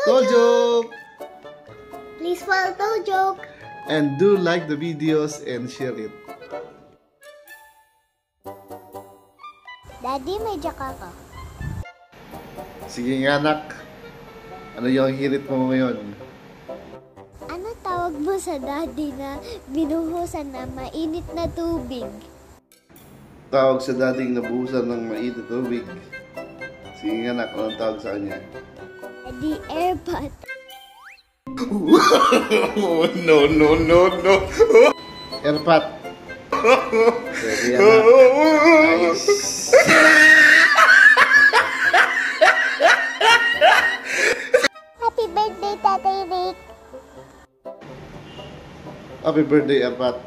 Tojoke! Please follow Tojoke. And do like the videos and share it. Daddy, may jaka ka. Sige nga anak. Ano yung hirit mo ngayon? Ano tawag mo sa daddy na binuhusan na mainit na tubig? Tawag sa dating nabuhusan ng mainit na tubig. Sige nga anak, anong tawag sa kanya? Daddy, airpot. No. Airpot. Pwede anak. Nice. Happy birthday, Tatay Rick. Happy birthday, Airpot.